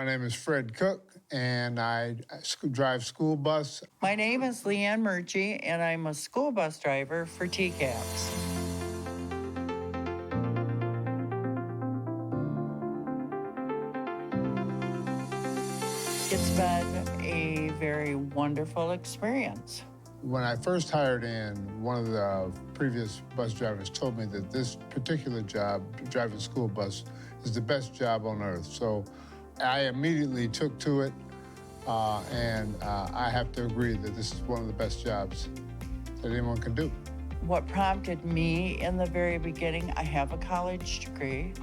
My name is Fred Cook, and I drive school bus. My name is Leanne Murchie, and I'm a school bus driver for TCAPS. It's been a very wonderful experience. When I first hired in, one of the previous bus drivers told me that this particular job, driving school bus, is the best job on earth. So I immediately took to it, and I have to agree that this is one of the best jobs that anyone can do. What prompted me in the very beginning, I have a college degree,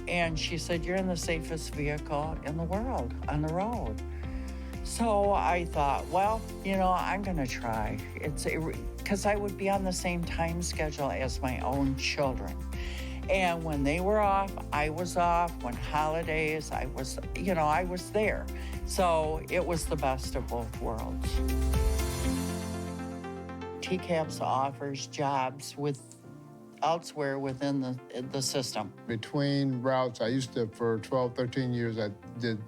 and she said, "You're in the safest vehicle in the world on the road." So I thought, well, I'm gonna try. Because I would be on the same time schedule as my own children. And when they were off, I was off. When holidays, I was there. So it was the best of both worlds. TCAPS offers jobs elsewhere within the system. Between routes, I used to, for 12, 13 years, I did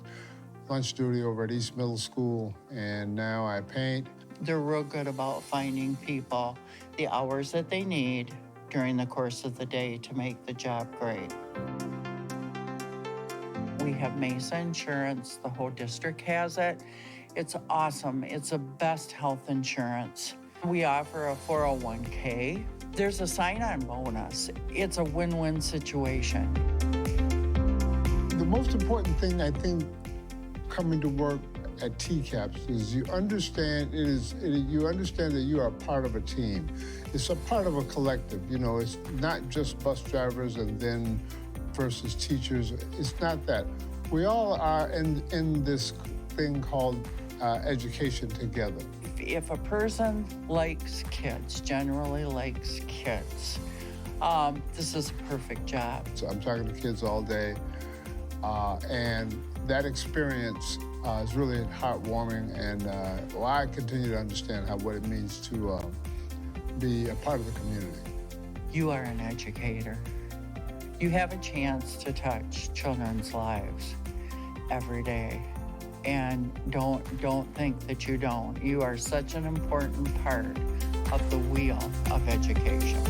lunch duty over at East Middle School, and now I paint. They're real good about finding people the hours that they need during the course of the day to make the job great. We have Mesa Insurance. The whole district has it. It's awesome. It's the best health insurance. We offer a 401k. There's a sign-on bonus. It's a win-win situation. The most important thing, I think, coming to work at TCAPS is you understand that you are part of a team. It's a part of a collective. It's not just bus drivers and then versus teachers. It's not that. We all are in this thing called education together. If a person generally likes kids, this is a perfect job. So I'm talking to kids all day, and that experience is really heartwarming, and I continue to understand what it means to be a part of the community. You are an educator. You have a chance to touch children's lives every day. And don't think that you don't. You are such an important part of the wheel of education.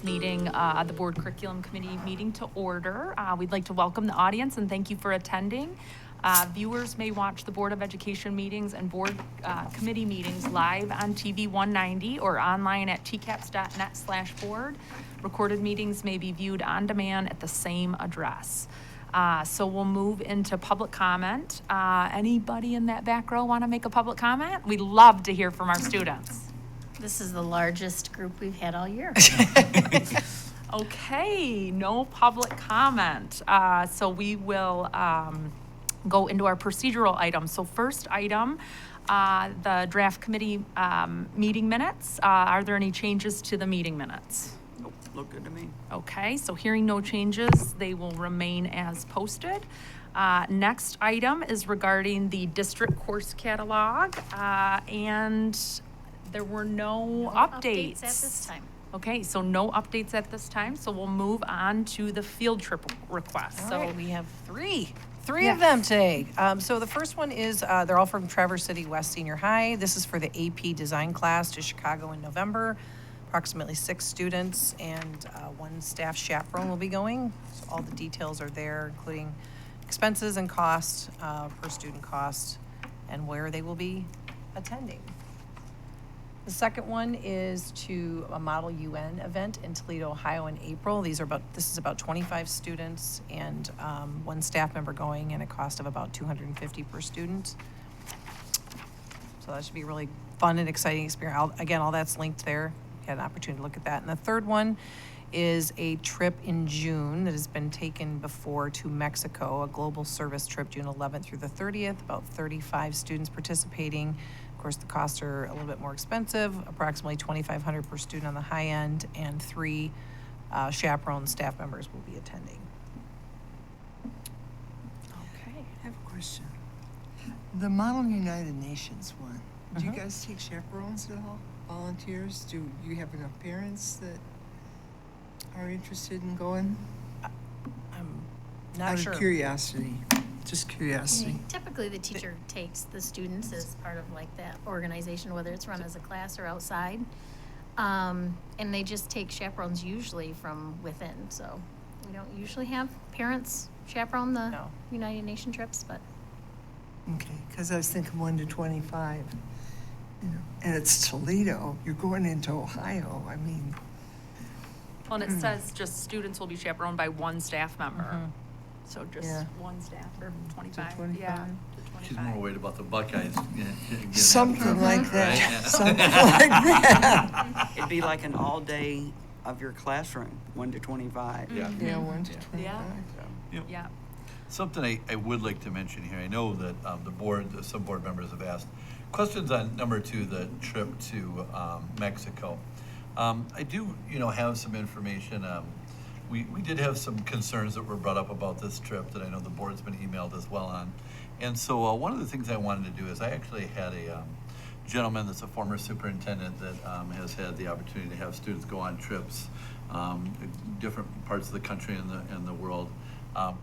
Meeting, the Board Curriculum Committee meeting to order. We'd like to welcome the audience and thank you for attending. Viewers may watch the Board of Education meetings and Board Committee meetings live on TV 190 or online at tcaps.net/board. Recorded meetings may be viewed on demand at the same address. So we'll move into public comment. Anybody in that back row want to make a public comment? We'd love to hear from our students. This is the largest group we've had all year. Okay, no public comment. So we will go into our procedural items. So first item, the draft committee meeting minutes. Are there any changes to the meeting minutes? Nope, look good to me. Okay, so hearing no changes, they will remain as posted. Next item is regarding the district course catalog, and there were no updates. At this time. Okay, so no updates at this time, so we'll move on to the field trip request. All So right, we have three of them today. So the first one is, they're all from Traverse City West Senior High. This is for the AP design class to Chicago in November. Approximately 6 students and 1 staff chaperone will be going. So all the details are there, including expenses and cost, per student cost, and where they will be attending. The second one is to a Model UN event in Toledo, Ohio in April. This is about 25 students and 1 staff member going, and a cost of about $250 per student. So that should be a really fun and exciting experience. Again, all that's linked there. You had an opportunity to look at that. And the third one is a trip in June that has been taken before to Mexico, a global service trip, June 11th through the 30th, about 35 students participating. Of course, the costs are a little bit more expensive, approximately $2,500 per student on the high end, and 3 chaperone staff members will be attending. Okay. I have a question. The Model United Nations one, do you guys take chaperones at all? Volunteers? Do you have enough parents that are interested in going? I'm not Out sure. of curiosity, just curiosity. Typically, the teacher takes the students as part of like that organization, whether it's run as a class or outside. And they just take chaperones usually from within, so we don't usually have parents chaperone the No. United Nation trips, but Okay, because I was thinking 1 to 25, you know, and it's Toledo, you're going into Ohio, I mean, Well, and it says just students will be chaperoned by 1 staff member. So just Yeah. 1 staff or 25, 25. yeah. to She's 25. more worried about the Buckeyes. Getting something like Right, that, yeah. something like that. It'd be like an all-day of your classroom, 1 to 25. Yeah. Yeah, 1 to Yeah. 25. Yep. Yeah. Something I would like to mention here, I know that some board members have asked questions on number 2, the trip to Mexico. I do, have some information. We did have some concerns that were brought up about this trip that I know the board's been emailed as well on. And so one of the things I wanted to do is I actually had a gentleman that's a former superintendent that has had the opportunity to have students go on trips, different parts of the country and the world,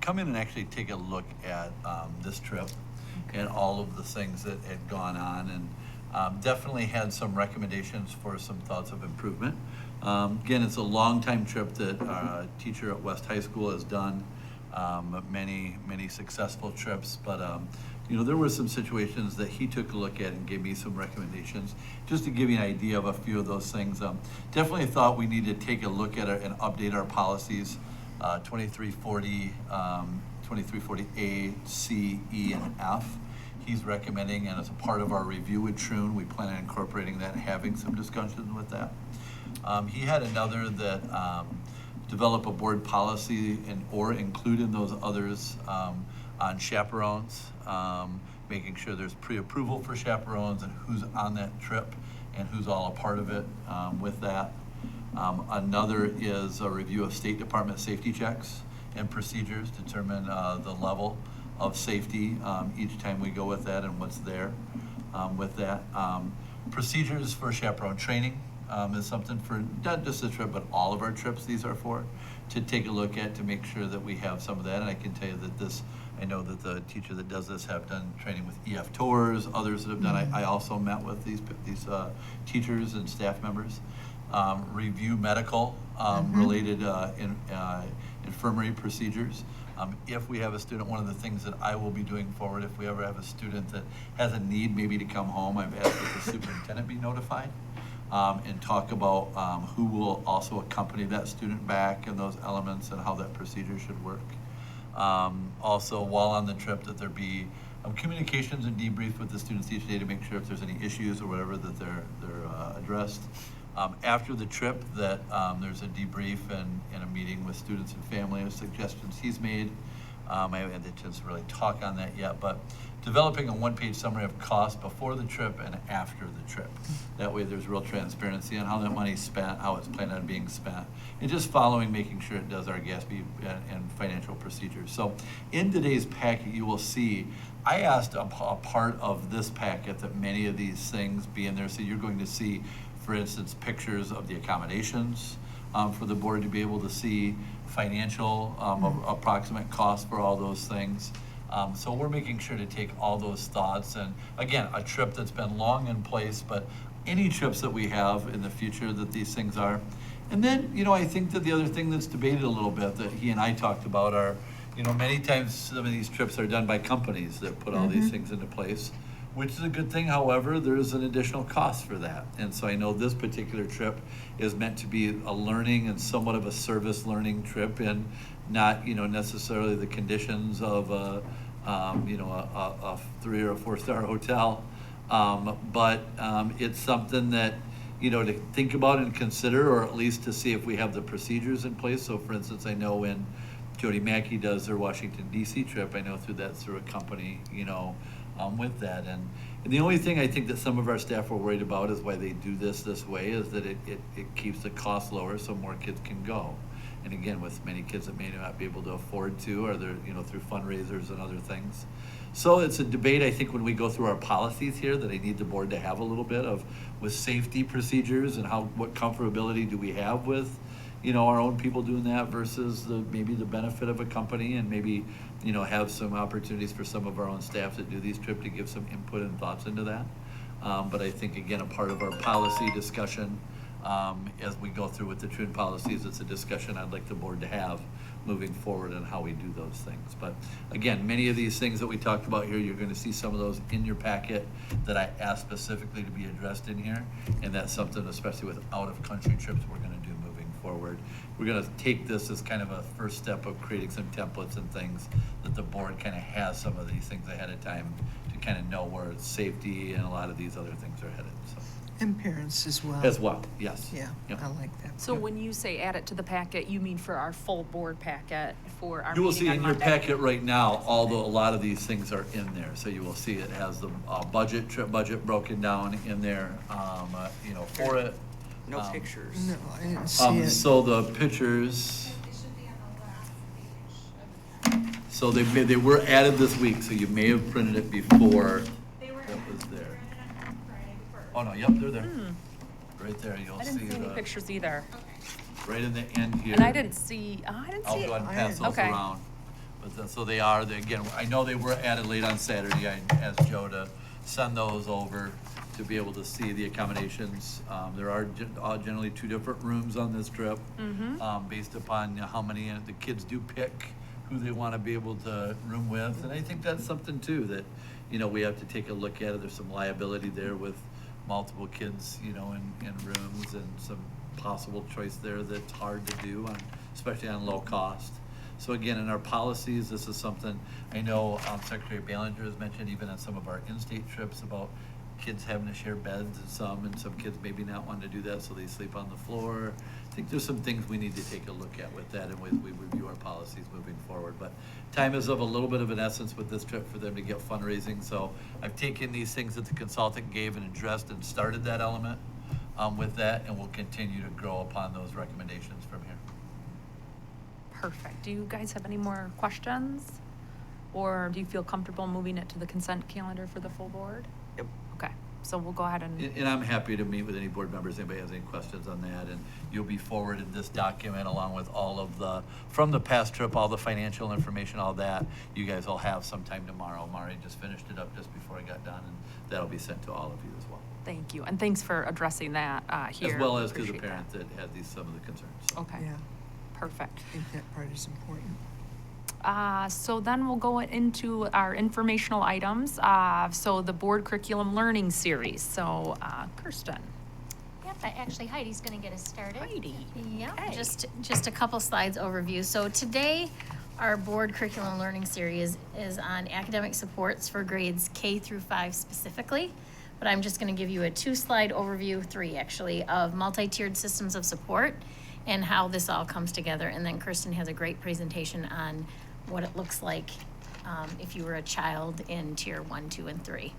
come in and actually take a look at this trip and all of the things that had gone on, and definitely had some recommendations for some thoughts of improvement. Again, it's a long-time trip that a teacher at West High School has done, many successful trips, but there were some situations that he took a look at and gave me some recommendations, just to give you an idea of a few of those things. Definitely thought we need to take a look at it and update our policies, 2340, 2340A, C, E, and F. He's recommending, and as a part of our review with Troon, we plan on incorporating that and having some discussions with that. He had another that develop a board policy or include in those others on chaperones, making sure there's pre-approval for chaperones and who's on that trip and who's all a part of it with that. Another is a review of State Department safety checks and procedures, determine the level of safety each time we go with that and what's there with that. Procedures for chaperone training is something for not just this trip, but all of our trips these are for, to take a look at to make sure that we have some of that. And I can tell you that I know that the teacher that does this have done training with EF tours, others that have done. I also met with these teachers and staff members. Review medical related infirmary procedures. If we have a student, one of the things that I will be doing forward, if we ever have a student that has a need maybe to come home, I've asked that the superintendent be notified and talk about who will also accompany that student back and those elements and how that procedure should work. Also, while on the trip, that there be communications and debrief with the students each day to make sure if there's any issues or whatever that they're addressed. After the trip, that there's a debrief and a meeting with students and family of suggestions he's made I haven't had the chance to really talk on that yet, but developing a one-page summary of costs before the trip and after the trip. That way there's real transparency on how that money's spent, how it's planned on being spent, and just following, making sure it does our GASB and financial procedures. So in today's packet, you will see, I asked a part of this packet that many of these things be in there. So you're going to see, for instance, pictures of the accommodations for the board to be able to see financial approximate costs for all those things. So we're making sure to take all those thoughts, and again, a trip that's been long in place, but any trips that we have in the future that these things are. And then, I think that the other thing that's debated a little bit that he and I talked about are, many times some of these trips are done by companies that put all these things into place, which is a good thing. However, there's an additional cost for that. And so I know this particular trip is meant to be a learning and somewhat of a service learning trip, and not, necessarily the conditions of a 3 or 4 star hotel. But it's something that, to think about and consider, or at least to see if we have the procedures in place. So for instance, I know when Jody Mackey does their Washington DC trip, I know through a company, with that. And the only thing I think that some of our staff are worried about is why they do this way, is that it keeps the cost lower so more kids can go. And again, with many kids that may not be able to afford to, or they're, through fundraisers and other things. So it's a debate, I think, when we go through our policies here, that I need the board to have a little bit of, with safety procedures and what comfortability do we have with, our own people doing that versus maybe the benefit of a company, and maybe, have some opportunities for some of our own staff that do these trips to give some input and thoughts into that. But I think, again, a part of our policy discussion, as we go through with the Troon policies, it's a discussion I'd like the board to have moving forward on how we do those things. But again, many of these things that we talked about here, you're going to see some of those in your packet that I asked specifically to be addressed in here. And that's something, especially with out-of-country trips, we're going to do moving forward. We're going to take this as kind of a first step of creating some templates and things that the board kind of has some of these things ahead of time to kind of know where safety and a lot of these other things are headed. So. And parents as well. As well, yes. Yeah, Yep. I like that. So when you say add it to the packet, you mean for our full board packet for our You will meeting see on in your Monday? packet right now, although a lot of these things are in there. So you will see it has the trip budget broken down in there, for it. No pictures. No, I didn't see it. So the pictures, so they were added this week, so you may have printed it before that was there. Oh, no, yep, they're there. Right there, you'll I see didn't see any pictures either. right in the end here. And I didn't see I'll it. go ahead and pass those Okay. around. But so they are, again, I know they were added late on Saturday. I asked Joe to send those over to be able to see the accommodations. There are generally 2 different rooms on this trip, based upon how many the kids do pick who they want to be able to room with. And I think that's something too that, we have to take a look at. There's some liability there with multiple kids, in rooms, and some possible choice there that's hard to do, especially on low cost. So again, in our policies, this is something I know Secretary Ballinger has mentioned even on some of our in-state trips about kids having to share beds and some kids maybe not wanting to do that, so they sleep on the floor. I think there's some things we need to take a look at with that, and we review our policies moving forward. But time is of a little bit of an essence with this trip for them to get fundraising. So I've taken these things that the consultant gave and addressed and started that element with that, and we'll continue to grow upon those recommendations from here. Perfect. Do you guys have any more questions? Or do you feel comfortable moving it to the consent calendar for the full board? Yep. Okay, so we'll go ahead and, And I'm happy to meet with any board members, anybody has any questions on that, and you'll be forwarded this document along with all of from the past trip, all the financial information, all that. You guys will have sometime tomorrow. Mari just finished it up just before I got done, and that'll be sent to all of you as well. thank you. And thanks for addressing that here. As well as to the Appreciate parent that had some of the concerns. Okay, Yeah, perfect. I think that part is important. So then we'll go into our informational items. So the board curriculum learning series. So Kirsten. Yep, actually Heidi's gonna get us started. Heidi. Yeah, Okay. just a couple slides overview. So today, our board curriculum learning series is on academic supports for grades K through 5 specifically. But I'm just gonna give you a 2-slide overview, 3 actually, of multi-tiered systems of support and how this all comes together. And then Kirsten has a great presentation on what it looks like if you were a child in tier 1, 2, and 3.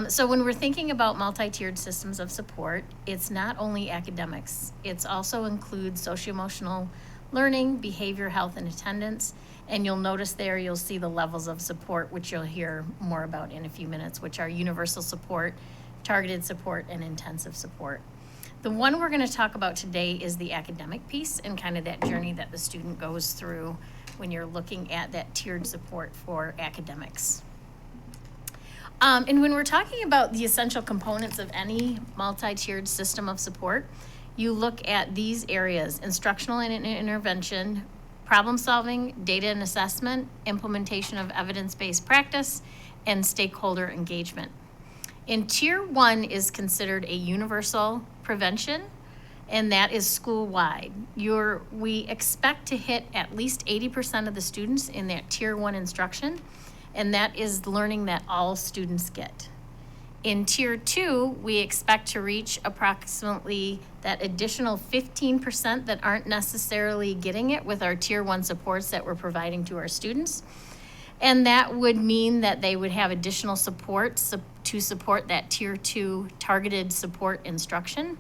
So when we're thinking about multi-tiered systems of support, it's not only academics. It also includes socio-emotional learning, behavior, health, and attendance. And you'll notice there, you'll see the levels of support, which you'll hear more about in a few minutes, which are universal support, targeted support, and intensive support. The one we're going to talk about today is the academic piece and kind of that journey that the student goes through when you're looking at that tiered support for academics. And when we're talking about the essential components of any multi-tiered system of support, you look at these areas: instructional and intervention, problem solving, data and assessment, implementation of evidence-based practice, and stakeholder engagement. In tier 1 is considered a universal prevention, and that is school-wide. We expect to hit at least 80% of the students in that tier 1 instruction, and that is learning that all students get. In tier 2, we expect to reach approximately that additional 15% that aren't necessarily getting it with our tier 1 supports that we're providing to our students. And that would mean that they would have additional supports to support that tier 2 targeted support instruction.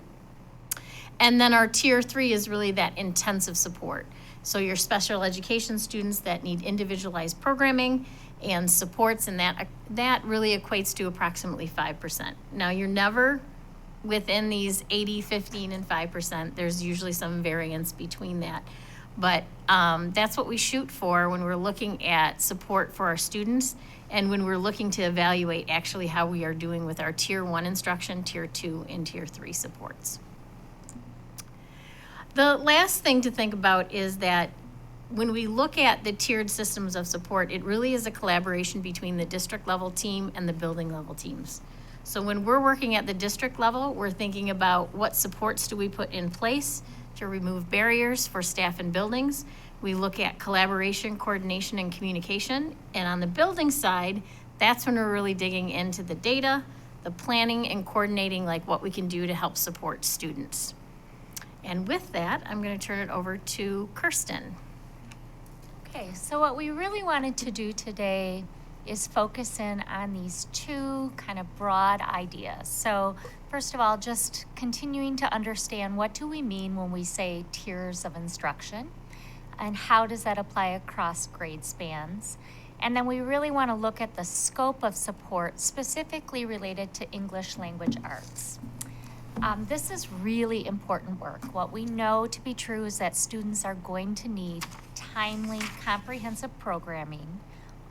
And then our tier 3 is really that intensive support. So your special education students that need individualized programming and supports, and that really equates to approximately 5%. Now, you're never within these 80, 15, and 5%. There's usually some variance between that. But that's what we shoot for when we're looking at support for our students and when we're looking to evaluate actually how we are doing with our tier 1 instruction, tier 2, and tier 3 supports. The last thing to think about is that when we look at the tiered systems of support, it really is a collaboration between the district level team and the building level teams. So when we're working at the district level, we're thinking about what supports do we put in place to remove barriers for staff and buildings. We look at collaboration, coordination, and communication. And on the building side, that's when we're really digging into the data, the planning, and coordinating like what we can do to help support students. And with that, I'm going to turn it over to Kirsten. Okay, so what we really wanted to do today is focus in on these two kind of broad ideas. So first of all, just continuing to understand what do we mean when we say tiers of instruction, and how does that apply across grade spans? And then we really want to look at the scope of support specifically related to English language arts. This is really important work. What we know to be true is that students are going to need timely, comprehensive programming,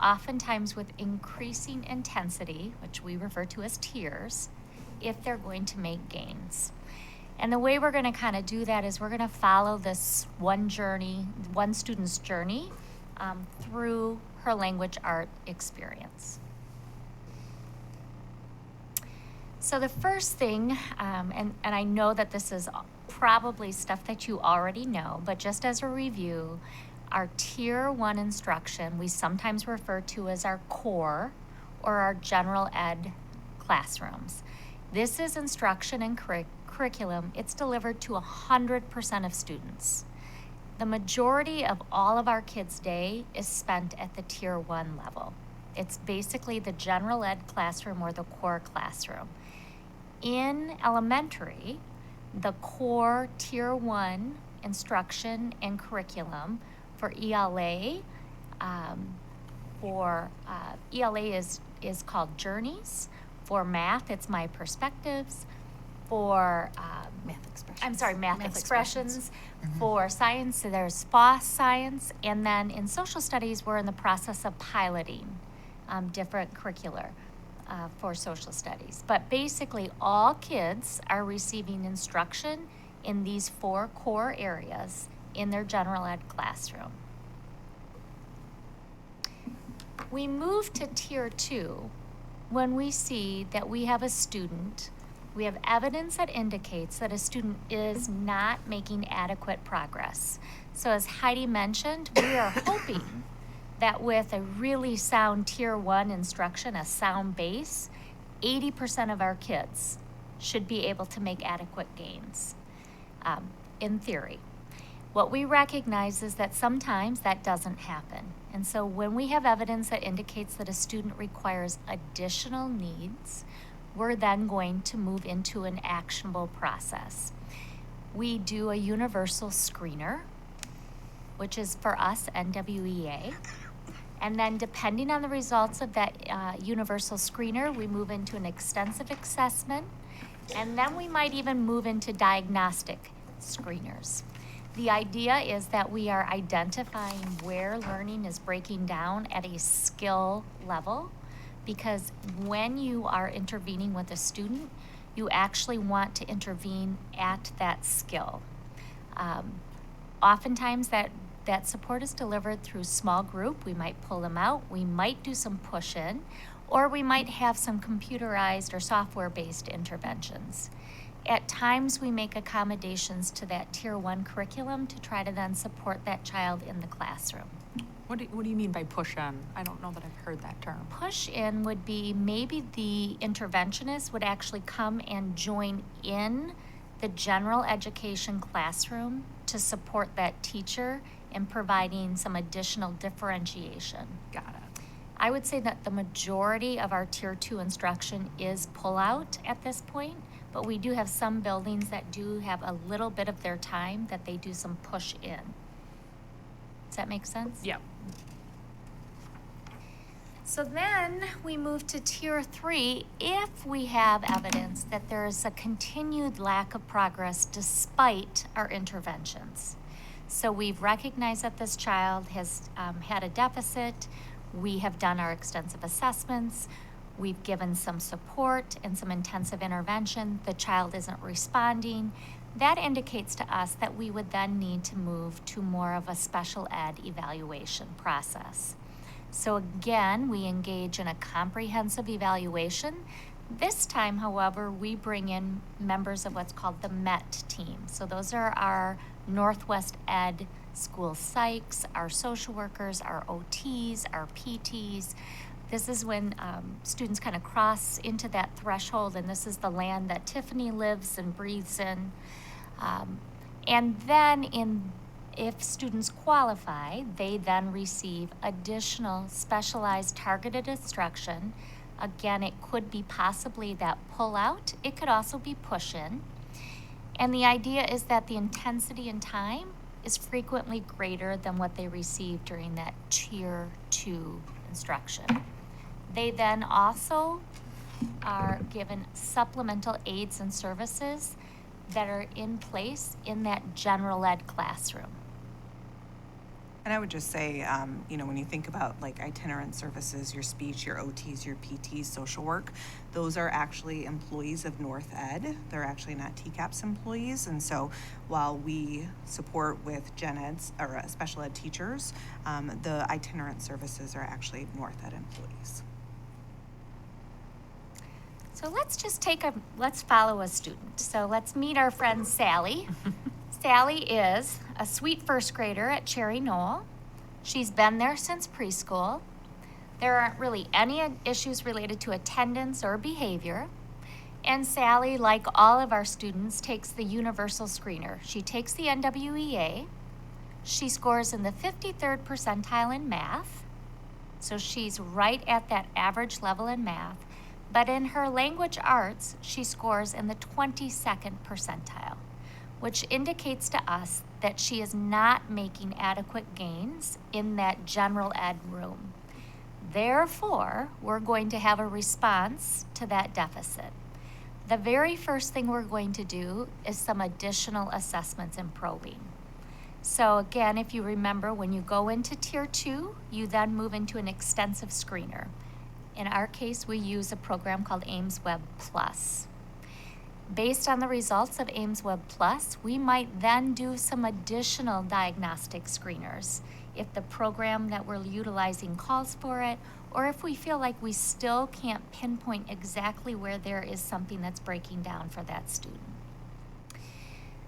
oftentimes with increasing intensity, which we refer to as tiers, if they're going to make gains. And the way we're going to kind of do that is we're going to follow this one student's journey through her language art experience. So the first thing, and I know that this is probably stuff that you already know, but just as a review, our tier 1 instruction, we sometimes refer to as our core or our general ed classrooms. This is instruction and curriculum. It's delivered to 100% of students. The majority of all of our kids' day is spent at the tier 1 level. It's basically the general ed classroom or the core classroom. In elementary, the core tier 1 instruction and curriculum for ELA, ELA is called Journeys. For math, it's My Perspectives. For math expressions. For science, there's FOSS science. And then in social studies, we're in the process of piloting different curricular for social studies. But basically, all kids are receiving instruction in these 4 core areas in their general ed classroom. We move to tier 2 when we see that we have we have evidence that indicates that a student is not making adequate progress. So as Heidi mentioned, we are hoping that with a really sound tier 1 instruction, a sound base, 80% of our kids should be able to make adequate gains in theory. What we recognize is that sometimes that doesn't happen. And so when we have evidence that indicates that a student requires additional needs, we're then going to move into an actionable process. We do a universal screener, which is for us NWEA. And then depending on the results of that universal screener, we move into an extensive assessment, and then we might even move into diagnostic screeners. The idea is that we are identifying where learning is breaking down at a skill level, because when you are intervening with a student, you actually want to intervene at that skill. Oftentimes that support is delivered through small group. We might pull them out, we might do some push-in, or we might have some computerized or software-based interventions. At times, we make accommodations to that Tier 1 curriculum to try to then support that child in the classroom. What do you mean by push-in? I don't know that I've heard that term. Push-in would be maybe the interventionist would actually come and join in the general education classroom to support that teacher in providing some additional differentiation. Got it. I would say that the majority of our Tier 2 instruction is pull-out at this point, but we do have some buildings that do have a little bit of their time that they do some push-in. Does that make sense? Yeah. So then we move to Tier 3 if we have evidence that there is a continued lack of progress despite our interventions. So we've recognized that this child has had a deficit. We have done our extensive assessments. We've given some support and some intensive intervention. The child isn't responding. That indicates to us that we would then need to move to more of a special ed evaluation process. So again, we engage in a comprehensive evaluation. This time, however, we bring in members of what's called the MET team. So those are our Northwest Ed school psychs, our social workers, our OTs, our PTs. This is when students kind of cross into that threshold, and this is the land that Tiffany lives and breathes in. And then if students qualify, they then receive additional specialized targeted instruction. Again, it could be possibly that pull out. It could also be push in. And the idea is that the intensity and time is frequently greater than what they receive during that Tier 2 instruction. They then also are given supplemental aids and services that are in place in that general ed classroom. And I would just say, when you think about like itinerant services, your speech, your OTs, your PTs, social work, those are actually employees of North Ed. They're actually not TCAPS employees. And so while we support with gen eds or special ed teachers, the itinerant services are actually North Ed employees. So let's follow a student. So let's meet our friend Sally. Sally is a sweet first grader at Cherry Knoll. She's been there since preschool. There aren't really any issues related to attendance or behavior. And Sally, like all of our students, takes the universal screener. She takes the NWEA. She scores in the 53rd percentile in math. So she's right at that average level in math. But in her language arts, she scores in the 22nd percentile, which indicates to us that she is not making adequate gains in that general ed room. Therefore, we're going to have a response to that deficit. The very first thing we're going to do is some additional assessments and probing. So again, if you remember, when you go into Tier 2, you then move into an extensive screener. In our case, we use a program called AIMSweb Plus. Based on the results of AIMSweb Plus, we might then do some additional diagnostic screeners if the program that we're utilizing calls for it, or if we feel like we still can't pinpoint exactly where there is something that's breaking down for that student.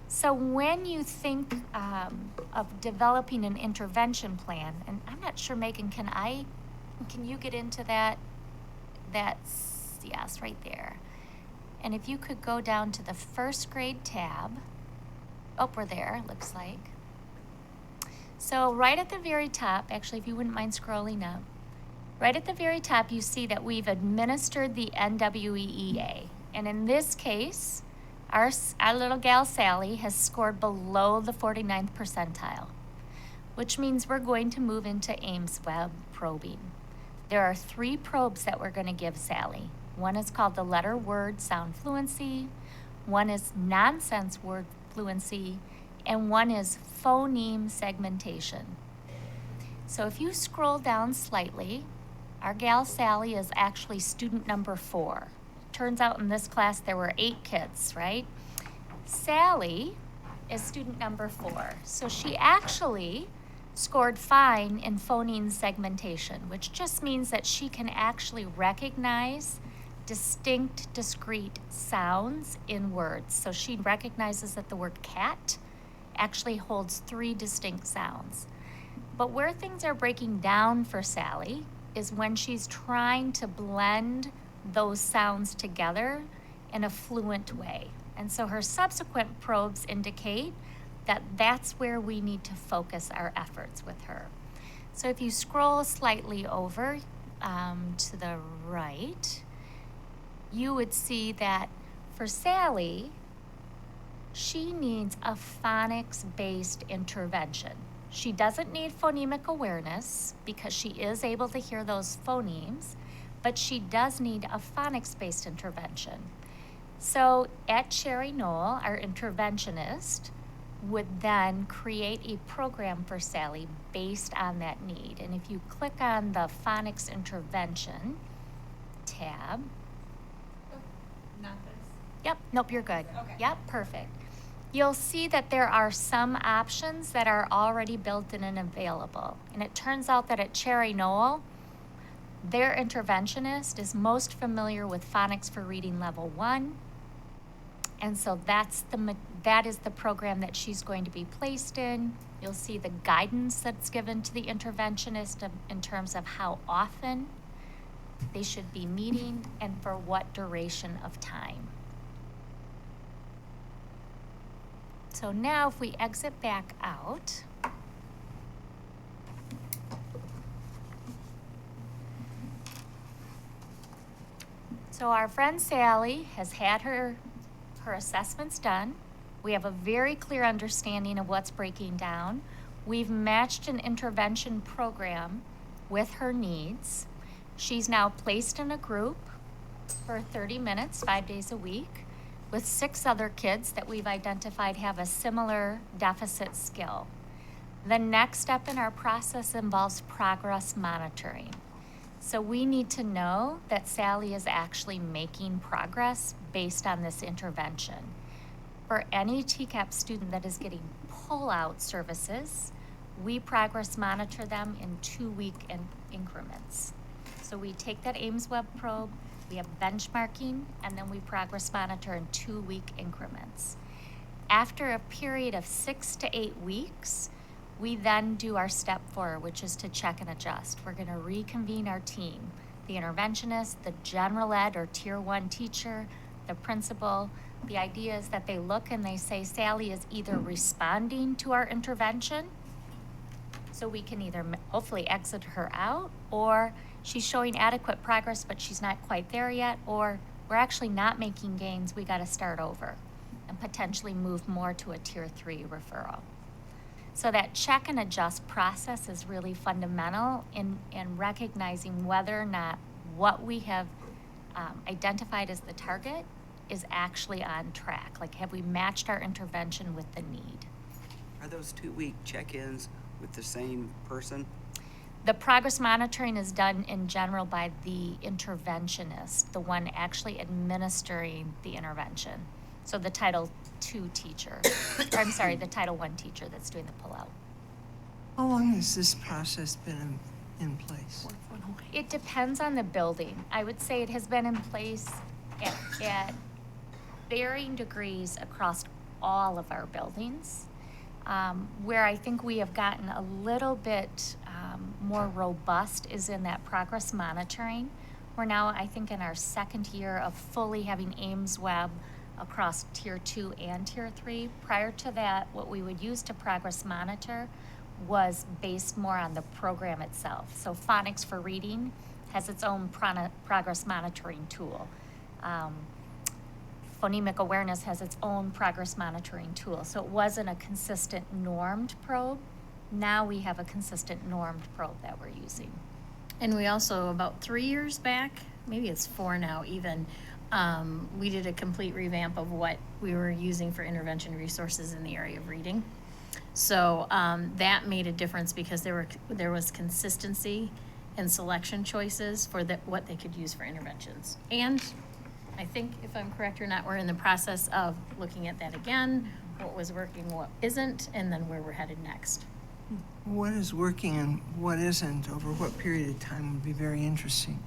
So when you think of developing an intervention plan, and I'm not sure, Megan, can you get into that? That's, yes, right there. And if you could go down to the first grade tab. Oh, we're there, looks like. So right at the very top, actually, if you wouldn't mind scrolling up, right at the very top, you see that we've administered the NWEA. And in this case, our little gal Sally has scored below the 49th percentile, which means we're going to move into Ames Web probing. There are 3 probes that we're going to give Sally. One is called the letter word sound fluency, one is nonsense word fluency, and one is phoneme segmentation. So if you scroll down slightly, our gal Sally is actually student number 4. Turns out in this class there were 8 kids, right? Sally is student number 4. So she actually scored fine in phoneme segmentation, which just means that she can actually recognize distinct, discrete sounds in words. So she recognizes that the word cat actually holds 3 distinct sounds. But where things are breaking down for Sally is when she's trying to blend those sounds together in a fluent way. And so her subsequent probes indicate that that's where we need to focus our efforts with her. So if you scroll slightly over to the right, you would see that for Sally, she needs a phonics-based intervention. She doesn't need phonemic awareness because she is able to hear those phonemes, but she does need a phonics-based intervention. So at Cherry Knoll, our interventionist would then create a program for Sally based on that need. And if you click on the phonics intervention tab. Not this. Yep, nope, you're good. Okay. Yep, perfect. You'll see that there are some options that are already built in and available. And it turns out that at Cherry Knoll, their interventionist is most familiar with phonics for reading level 1. And so that is the program that she's going to be placed in. You'll see the guidance that's given to the interventionist in terms of how often they should be meeting and for what duration of time. So now if we exit back out, so our friend Sally has had her assessments done. We have a very clear understanding of what's breaking down. We've matched an intervention program with her needs. She's now placed in a group for 30 minutes, 5 days a week, with 6 other kids that we've identified have a similar deficit skill. The next step in our process involves progress monitoring. So we need to know that Sally is actually making progress based on this intervention. For any TCAP student that is getting pull-out services, we progress monitor them in 2-week increments. So we take that Ames Web probe, we have benchmarking, and then we progress monitor in 2-week increments. After a period of 6 to 8 weeks, we then do our step 4, which is to check and adjust. We're gonna reconvene our team, the interventionist, the general ed or tier 1 teacher, the principal. The idea is that they look and they say, Sally is either responding to our intervention, so we can either hopefully exit her out, or she's showing adequate progress, but she's not quite there yet, or we're actually not making gains, we gotta start over and potentially move more to a tier 3 referral. So that check and adjust process is really fundamental in recognizing whether or not what we have identified as the target is actually on track. Like, have we matched our intervention with the need? Are those 2-week check-ins with the same person? The progress monitoring is done in general by the interventionist, the one actually administering the intervention. So the Title II teacher, or I'm sorry, the Title I teacher that's doing the pullout. How long has this process been in place? It depends on the building. I would say it has been in place at varying degrees across all of our buildings. Where I think we have gotten a little bit more robust is in that progress monitoring. We're now, I think, in our 2nd year of fully having Ames Web across tier 2 and tier 3. Prior to that, what we would use to progress monitor was based more on the program itself. So Phonics for Reading has its own progress monitoring tool. Phonemic Awareness has its own progress monitoring tool. So it wasn't a consistent normed probe. Now we have a consistent normed probe that we're using. And we also, about 3 years back, maybe it's 4 now even, we did a complete revamp of what we were using for intervention resources in the area of reading. So that made a difference because there was consistency and selection choices for what they could use for interventions. And I think, if I'm correct or not, we're in the process of looking at that again, what was working, what isn't, and then where we're headed next. What is working and what isn't over what period of time would be very interesting.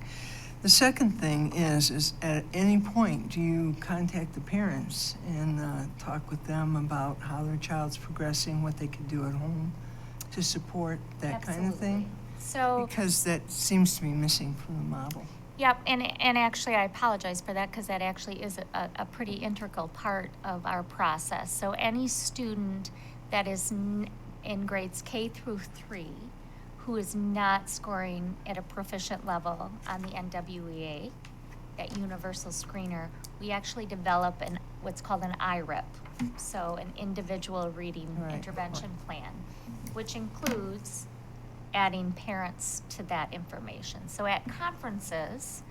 The second thing is at any point, do you contact the parents and talk with them about how their child's progressing, what they could do at home to support that kind of thing? So, Because that seems to be missing from the model. yep, and actually I apologize for that because that actually is a pretty integral part of our process. So any student that is in grades K through 3 who is not scoring at a proficient level on the NWEA, that universal screener, we actually develop what's called an IRIP, so an individual reading intervention plan, which includes adding parents to that information. So at conferences,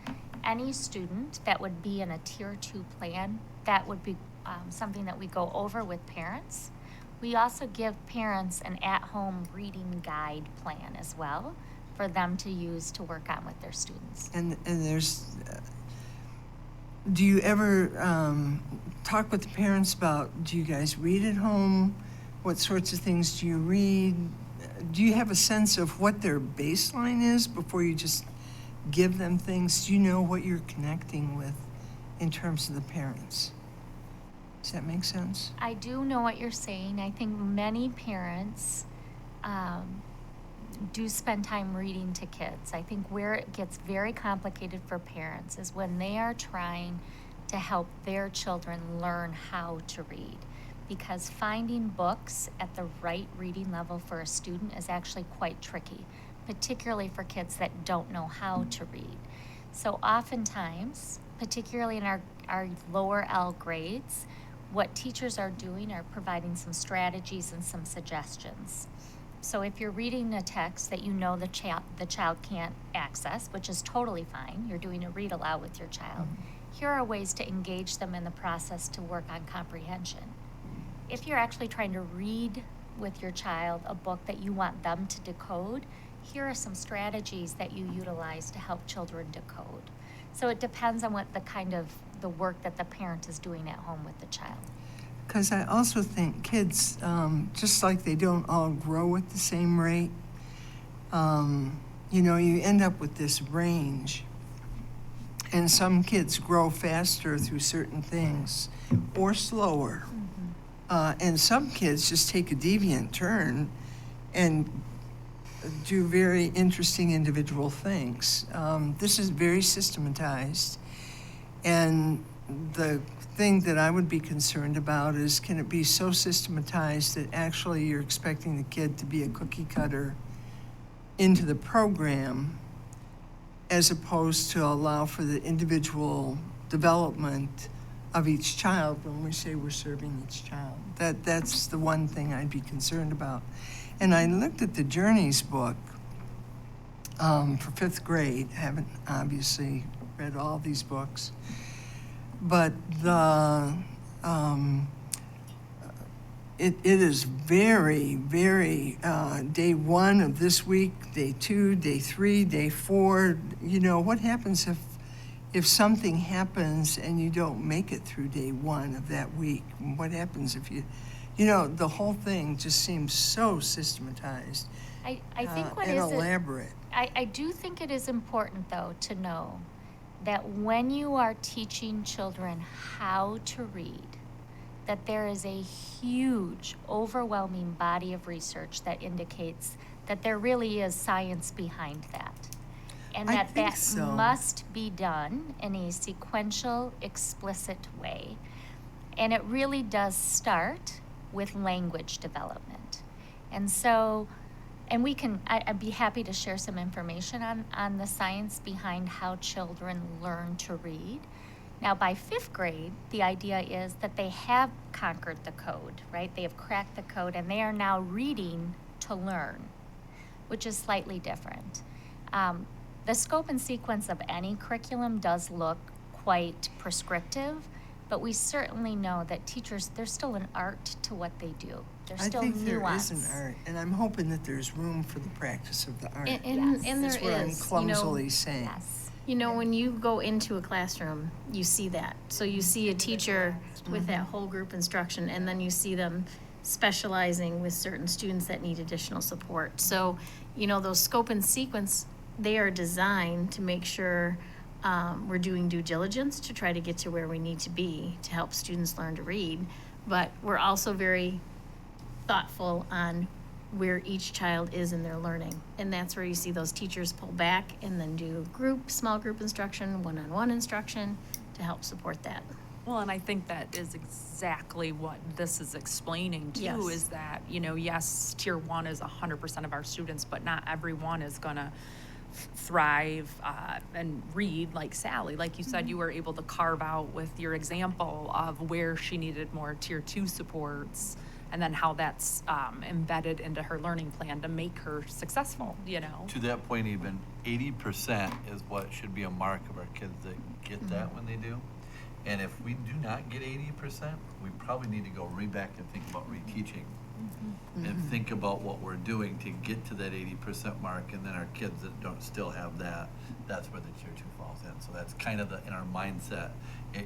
any student that would be in a tier 2 plan, that would be something that we go over with parents. We also give parents an at-home reading guide plan as well for them to use to work on with their students. And there's, do you ever talk with the parents about, do you guys read at home? What sorts of things do you read? Do you have a sense of what their baseline is before you just give them things? Do you know what you're connecting with in terms of the parents? Does that make sense? I do know what you're saying. I think many parents do spend time reading to kids. I think where it gets very complicated for parents is when they are trying to help their children learn how to read. Because finding books at the right reading level for a student is actually quite tricky, particularly for kids that don't know how to read. So oftentimes, particularly in our lower L grades, what teachers are doing are providing some strategies and some suggestions. So if you're reading a text that you know the child can't access, which is totally fine, you're doing a read aloud with your child, here are ways to engage them in the process to work on comprehension. If you're actually trying to read with your child a book that you want them to decode, here are some strategies that you utilize to help children decode. So it depends on what the work that the parent is doing at home with the child. Because I also think kids, just like they don't all grow at the same rate, you end up with this range. And some kids grow faster through certain things or slower. And some kids just take a deviant turn and do very interesting individual things. This is very systematized. And the thing that I would be concerned about is, can it be so systematized that actually you're expecting the kid to be a cookie cutter into the program as opposed to allow for the individual development of each child when we say we're serving each child. That's the one thing I'd be concerned about. And I looked at the Journeys book for 5th grade. I haven't obviously read all these books, but it is very, very day 1 of this week, day 2, day 3, day 4. What happens if something happens and you don't make it through day 1 of that week? What happens if the whole thing just seems so systematized. I think what and is elaborate. I do think it is important, though, to know that when you are teaching children how to read, that there is a huge, overwhelming body of research that indicates that there really is science behind that. And I that think so. must be done in a sequential, explicit way. And it really does start with language development. And so And I'd be happy to share some information on the science behind how children learn to read. Now, by 5th grade, the idea is that they have conquered the code, right? They have cracked the code and they are now reading to learn, which is slightly different. The scope and sequence of any curriculum does look quite prescriptive, but we certainly know that teachers, there's still an art to what they do. There's I still think nuance. there is an art, and I'm hoping that there's room for the practice of the art. And there That's what I'm is, clumsily saying. Yes. You know, when you go into a classroom, you see that. So you see a teacher with that whole group instruction, and then you see them specializing with certain students that need additional support. So, you know, those scope and sequence, they are designed to make sure we're doing due diligence to try to get to where we need to be to help students learn to read. But we're also very thoughtful on where each child is in their learning. And that's where you see those teachers pull back and then do small group instruction, one-on-one instruction to help support that. Well, and I think that is exactly what this is explaining too, Yes. is that, you know, yes, tier 1 is 100% of our students, but not everyone is gonna thrive and read like Sally. Like you said, you were able to carve out with your example of where she needed more tier 2 supports, and then how that's embedded into her learning plan to make her successful, you know? To that point, even 80% is what should be a mark of our kids that get that when they do. And if we do not get 80%, we probably need to go back and think about reteaching. And think about what we're doing to get to that 80% mark, and then our kids that don't still have that, that's where the tier 2 falls in. So that's kind of in our mindset.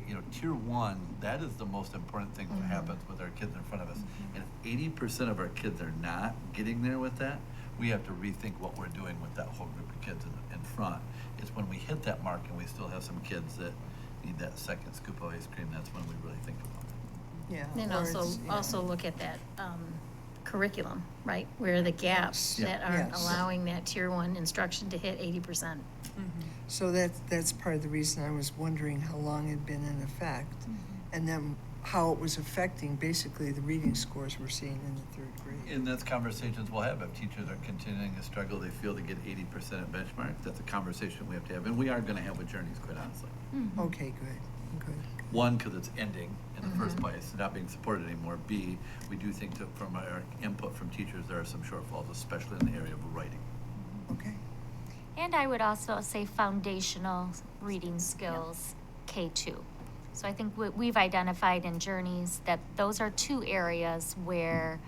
You know, tier 1, that is the most important thing that happens with our kids in front of us. And if 80% of our kids are not getting there with that, we have to rethink what we're doing with that whole group of kids in front. It's when we hit that mark and we still have some kids that need that second scoop of ice cream, that's when we really think about it. Yeah. And or also, it's- yeah. also look at that curriculum, right? Where are the gaps Yeah. that aren't Yes. allowing that tier 1 instruction to hit 80%. So that's part of the reason I was wondering how long it had been in effect, and then how it was affecting basically the reading scores we're seeing in the 3rd grade. And that's conversations we'll have. If teachers are continuing to struggle, they feel to get 80% at benchmark, that's a conversation we have to have. And we are gonna have with Journeys, quite honestly. Okay, good. One, because it's ending in the first place, not being supported anymore. B, we do think that from our input from teachers, there are some shortfalls, especially in the area of writing. Okay. And I would also say foundational reading skills, K2. So I think we've identified in Journeys that those are 2 areas where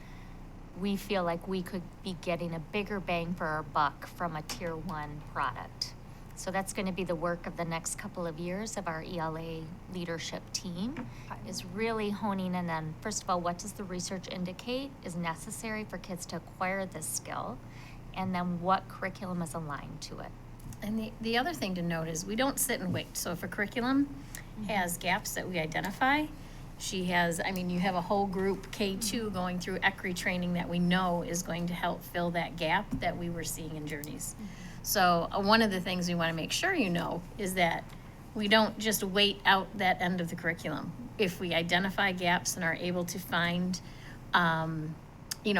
we feel like we could be getting a bigger bang for our buck from a tier 1 product. So that's going to be the work of the next couple of years of our ELA leadership team, is really honing in on, first of all, what does the research indicate is necessary for kids to acquire this skill? And then what curriculum is aligned to it. And the other thing to note is we don't sit and wait. So if a curriculum has gaps that we identify, you have a whole group K2 going through ECRI training that we know is going to help fill that gap that we were seeing in Journeys. So one of the things we want to make sure you know is that we don't just wait out that end of the curriculum. If we identify gaps and are able to find,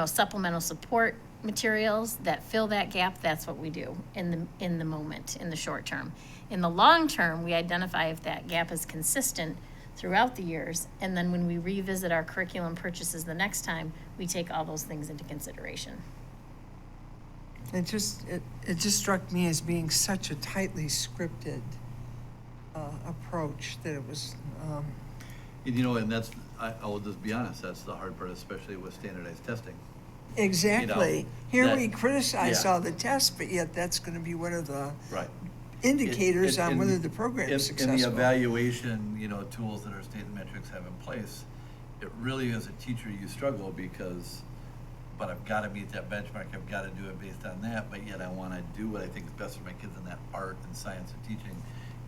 supplemental support materials that fill that gap, that's what we do in the moment, in the short term. In the long term, we identify if that gap is consistent throughout the years, and then when we revisit our curriculum purchases the next time, we take all those things into consideration. It just struck me as being such a tightly scripted approach that it was, And you know, and that's, I will just be honest, that's the hard part, especially with standardized testing. exactly. Here that- we criticize yeah. all the tests, but yet that's gonna be one of the Right. indicators on And- whether the program is and successful. the evaluation, tools that our state metrics have in place, it really, as a teacher, you struggle because, but I've got to meet that benchmark, I've got to do it based on that, but yet I want to do what I think is best for my kids in that art and science of teaching.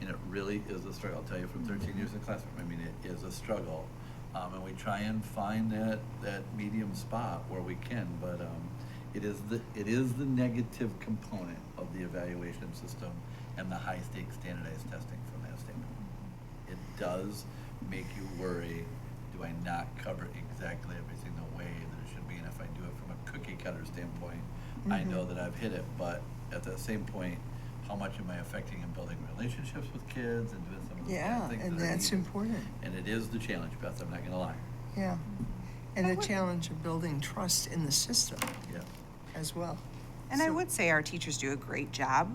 And it really is a struggle. I'll tell you from 13 years in the classroom, I mean, it is a struggle. And we try and find that medium spot where we can, but it is the negative component of the evaluation system and the high stakes standardized testing from that standpoint. It does make you worry, do I not cover exactly everything the way that it should be? And if I do it from a cookie cutter standpoint, I know that I've hit it, but at the same point, how much am I affecting and building relationships with kids and doing some of those kind Yeah, of things and that are that's needed? important. And it is the challenge, Beth, I'm not gonna lie. Yeah. And the challenge of building trust in the system Yeah. as well. And I So- would say our teachers do a great job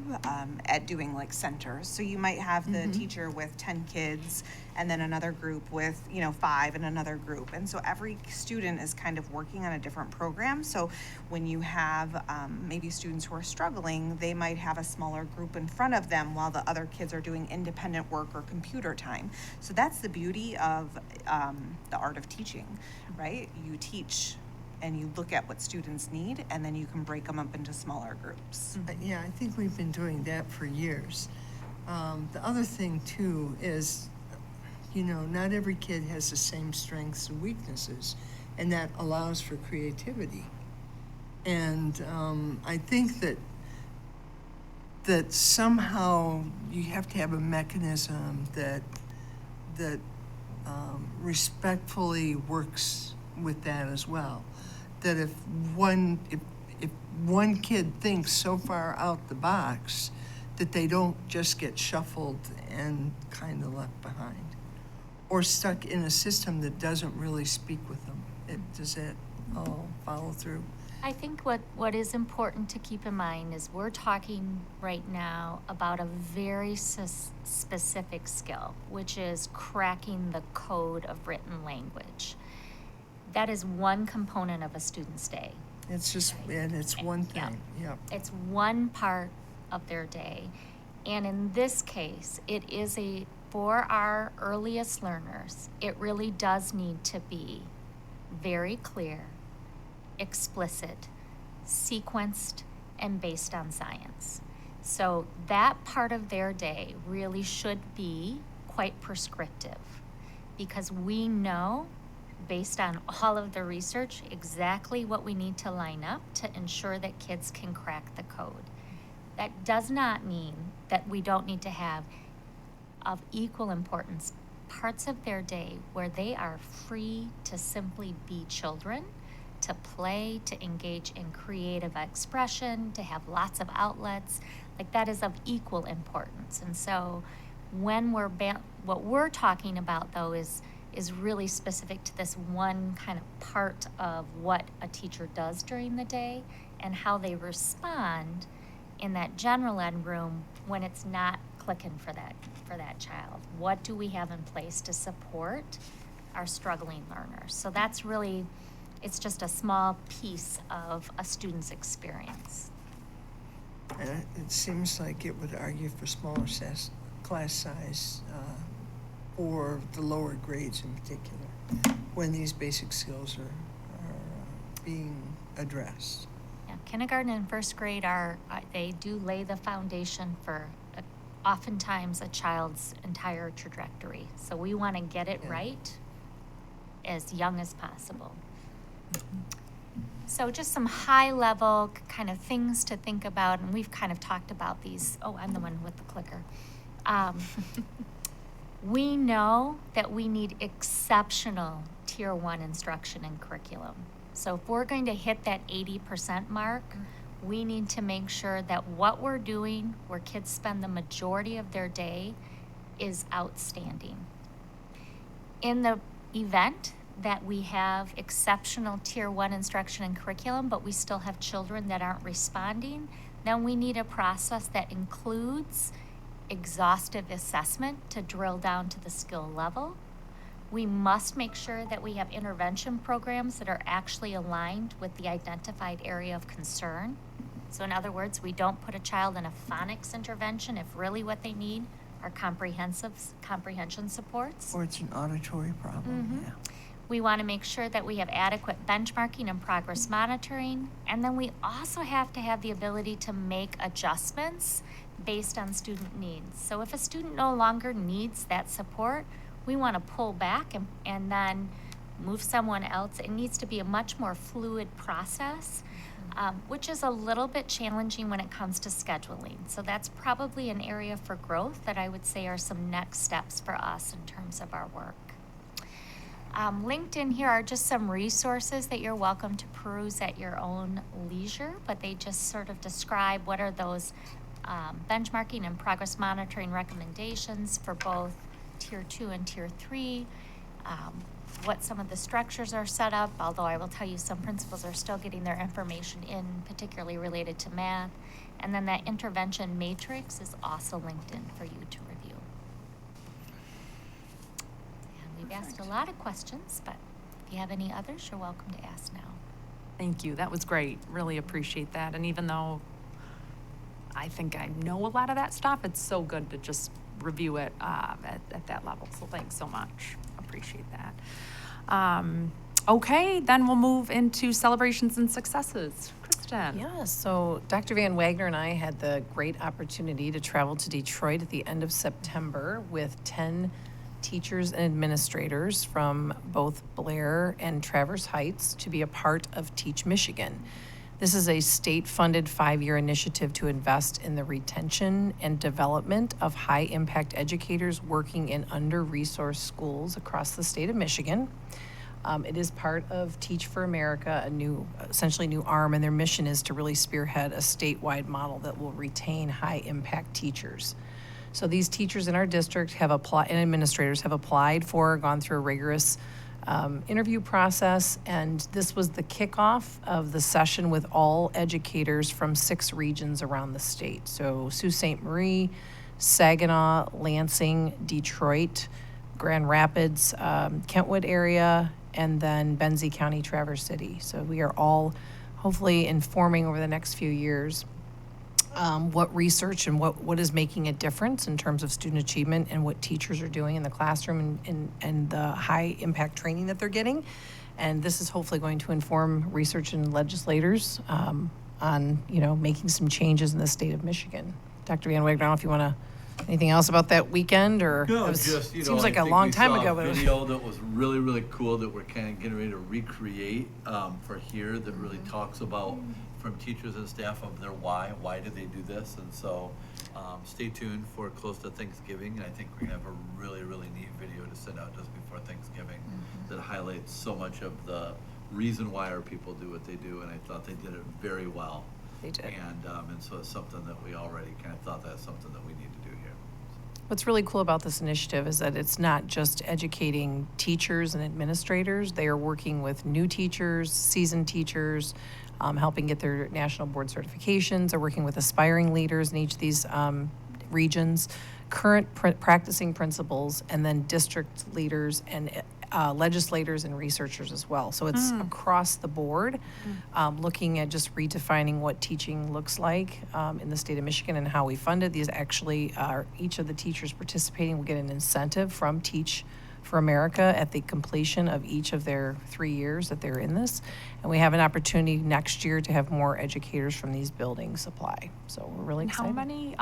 at doing like centers. So you might have the teacher with 10 kids and then another group with, 5 and another group. And so every student is kind of working on a different program. So when you have maybe students who are struggling, they might have a smaller group in front of them while the other kids are doing independent work or computer time. So that's the beauty of the art of teaching, right? You teach and you look at what students need, and then you can break them up into smaller groups. Yeah, I think we've been doing that for years. The other thing too is, not every kid has the same strengths and weaknesses, and that allows for creativity. And I think that somehow you have to have a mechanism that respectfully works with that as well. That if one kid thinks so far out the box that they don't just get shuffled and kind of left behind, or stuck in a system that doesn't really speak with them. Does that all follow through? I think what is important to keep in mind is we're talking right now about a very specific skill, which is cracking the code of written language. That is one component of a student's day. It's just, and it's one Yeah. thing, yeah. It's one part of their day. And in this case, it is for our earliest learners, it really does need to be very clear, explicit, sequenced, and based on science. So that part of their day really should be quite prescriptive, because we know, based on all of the research, exactly what we need to line up to ensure that kids can crack the code. That does not mean that we don't need to have, of equal importance, parts of their day where they are free to simply be children, to play, to engage in creative expression, to have lots of outlets. Like, that is of equal importance. And so when what we're talking about, though, is really specific to this one kind of part of what a teacher does during the day and how they respond in that general ed room when it's not clicking for that child. What do we have in place to support our struggling learners? So that's really, it's just a small piece of a student's experience. And it seems like it would argue for smaller class size for the lower grades in particular, when these basic skills are being addressed. Yeah, kindergarten and first grade they do lay the foundation for oftentimes a child's entire trajectory. So we want to get it right as young as possible. So just some high level kind of things to think about, and we've kind of talked about these. Oh, I'm the one with the clicker. We know that we need exceptional Tier 1 instruction and curriculum. So if we're going to hit that 80% mark, we need to make sure that what we're doing, where kids spend the majority of their day, is outstanding. In the event that we have exceptional Tier 1 instruction and curriculum, but we still have children that aren't responding, then we need a process that includes exhaustive assessment to drill down to the skill level. We must make sure that we have intervention programs that are actually aligned with the identified area of concern. So in other words, we don't put a child in a phonics intervention if really what they need are comprehension supports. Or it's an auditory problem, yeah. We want to make sure that we have adequate benchmarking and progress monitoring. And then we also have to have the ability to make adjustments based on student needs. So if a student no longer needs that support, we want to pull back and then move someone else. It needs to be a much more fluid process, which is a little bit challenging when it comes to scheduling. So that's probably an area for growth that I would say are some next steps for us in terms of our work. Linked in here are just some resources that you're welcome to peruse at your own leisure, but they just sort of describe what are those benchmarking and progress monitoring recommendations for both Tier 2 and Tier 3, what some of the structures are set up, although I will tell you some principals are still getting their information in, particularly related to math. And then that intervention matrix is also linked in for you to review. And we've asked a lot of questions, but if you have any others, you're welcome to ask now. Thank you. That was great. Really appreciate that. And even though I think I know a lot of that stuff, it's so good to just review it at that level. So thanks so much. Appreciate that. Okay, then we'll move into celebrations and successes. Kristen. Yeah, so Dr. Van Wagner and I had the great opportunity to travel to Detroit at the end of September with 10 teachers and administrators from both Blair and Traverse Heights to be a part of Teach Michigan. This is a state-funded 5-year initiative to invest in the retention and development of high-impact educators working in under-resourced schools across the state of Michigan. It is part of Teach for America, essentially new arm, and their mission is to really spearhead a statewide model that will retain high-impact teachers. So these teachers in our district have applied, and administrators have applied for, gone through a rigorous interview process, and this was the kickoff of the session with all educators from 6 regions around the state. So Sault Ste. Marie, Saginaw, Lansing, Detroit, Grand Rapids, Kentwood area, and then Benzie County, Traverse City. So we are all hopefully informing over the next few years what research and what is making a difference in terms of student achievement and what teachers are doing in the classroom and the high impact training that they're getting. And this is hopefully going to inform research and legislators on making some changes in the state of Michigan. Dr. Van Wagner, I don't know if you want to anything else about that weekend, or No, it just, seems like a long time ago, but a it was video that was really, really cool that we're kind of getting ready to recreate for here that really talks about from teachers and staff of their why did they do this, and so stay tuned for close to Thanksgiving, and I think we're gonna have a really, really neat video to send out just before Thanksgiving that highlights so much of the reason why our people do what they do, and I thought they did it very well. They did. And so it's something that we already kind of thought that's something that we need to do here. What's really cool about this initiative is that it's not just educating teachers and administrators. They are working with new teachers, seasoned teachers, helping get their national board certifications. They're working with aspiring leaders in each of these regions, current practicing principals, and then district leaders and legislators and researchers as well. So it's across the board, looking at just redefining what teaching looks like in the state of Michigan and how we fund it. These actually are, each of the teachers participating will get an incentive from Teach for America at the completion of each of their 3 years that they're in this. And we have an opportunity next year to have more educators from these buildings apply. So we're really excited. How many?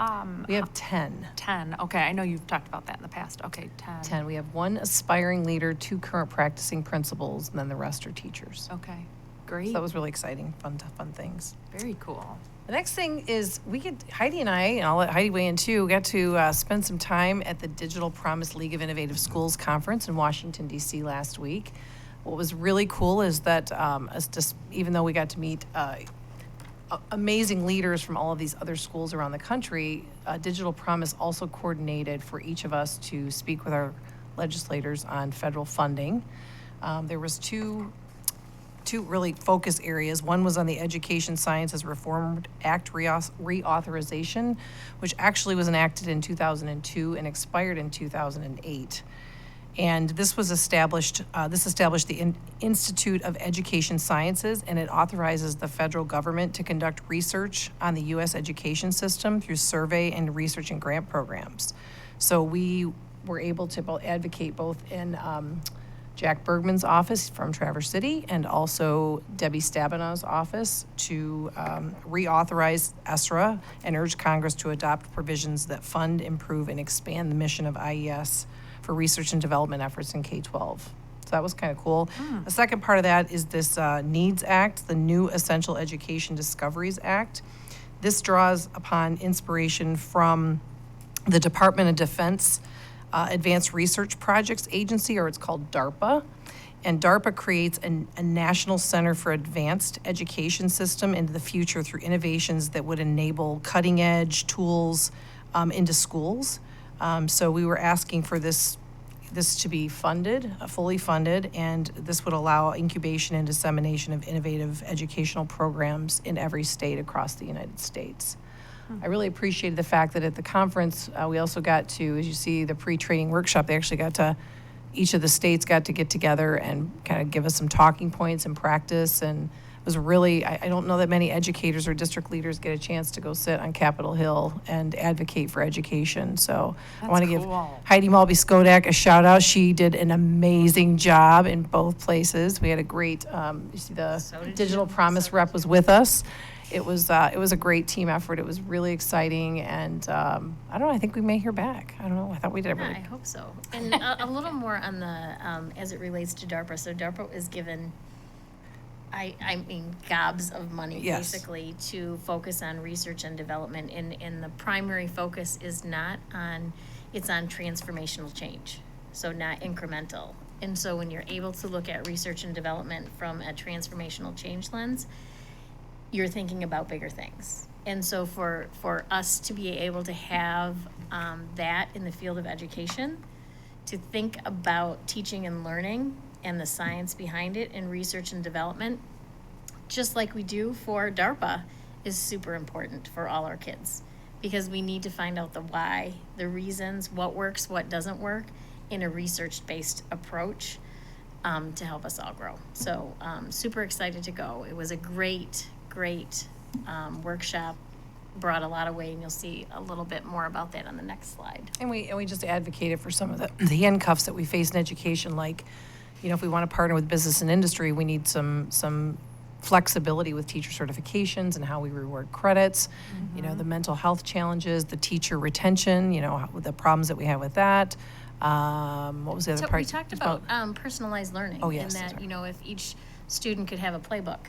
We have 10. 10. Okay, I know you've talked about that in the past. Okay, 10. 10. We have 1 aspiring leader, 2 current practicing principals, and then the rest are teachers. Okay, great. So that was really exciting, fun things. Very cool. The next thing is Heidi and I, and I'll let Heidi weigh in too, got to spend some time at the Digital Promise League of Innovative Schools Conference in Washington, D.C. last week. What was really cool is that even though we got to meet amazing leaders from all of these other schools around the country, Digital Promise also coordinated for each of us to speak with our legislators on federal funding. There was two really focus areas. One was on the Education Sciences Reform Act reauthorization, which actually was enacted in 2002 and expired in 2008. And this was established the Institute of Education Sciences, and it authorizes the federal government to conduct research on the U.S. education system through survey and research and grant programs. So we were able to advocate both in Jack Bergman's office from Traverse City and also Debbie Stabenow's office to reauthorize ESRA and urge Congress to adopt provisions that fund, improve, and expand the mission of IES for research and development efforts in K-12. So that was kind of cool. The second part of that is this NEEDS Act, the New Essential Education Discoveries Act. This draws upon inspiration from the Department of Defense Advanced Research Projects Agency, or it's called DARPA. And DARPA creates a national center for advanced education system into the future through innovations that would enable cutting edge tools into schools. So we were asking for this to be funded, fully funded, and this would allow incubation and dissemination of innovative educational programs in every state across the United States. I really appreciated the fact that at the conference, we also got to, as you see, the pre-training workshop, they actually got to, each of the states got to get together and kind of give us some talking points and practice, and it was really, I don't know that many educators or district leaders get a chance to go sit on Capitol Hill and advocate for education. So I want to give cool. Heidi Malby-Skodak a shout out. She did an amazing job in both places. We had a great, you see the Digital Promise rep was with us. It was a great team effort. It was really exciting, and I don't know, I think we may hear back. I don't know, I thought we did Yeah, I everything. hope so. And a little more on the, as it relates to DARPA. So DARPA is given, I mean, gobs of money, Yes. basically, to focus on research and development. And the primary focus is not on, it's on transformational change, so not incremental. And so when you're able to look at research and development from a transformational change lens, you're thinking about bigger things. And so for us to be able to have that in the field of education, to think about teaching and learning and the science behind it and research and development, just like we do for DARPA, is super important for all our kids. Because we need to find out the why, the reasons, what works, what doesn't work, in a research-based approach to help us all grow. So super excited to go. It was a great workshop, brought a lot of weight, and you'll see a little bit more about that on the next slide. And we just advocated for some of the handcuffs that we face in education, like, you know, if we want to partner with business and industry, we need some flexibility with teacher certifications and how we reward credits, you know, the mental health challenges, the teacher retention, you know, the problems that we have with that. What was the other So part? we talked about personalized learning. Oh, yes, And that's that, right. you know, if each student could have a playbook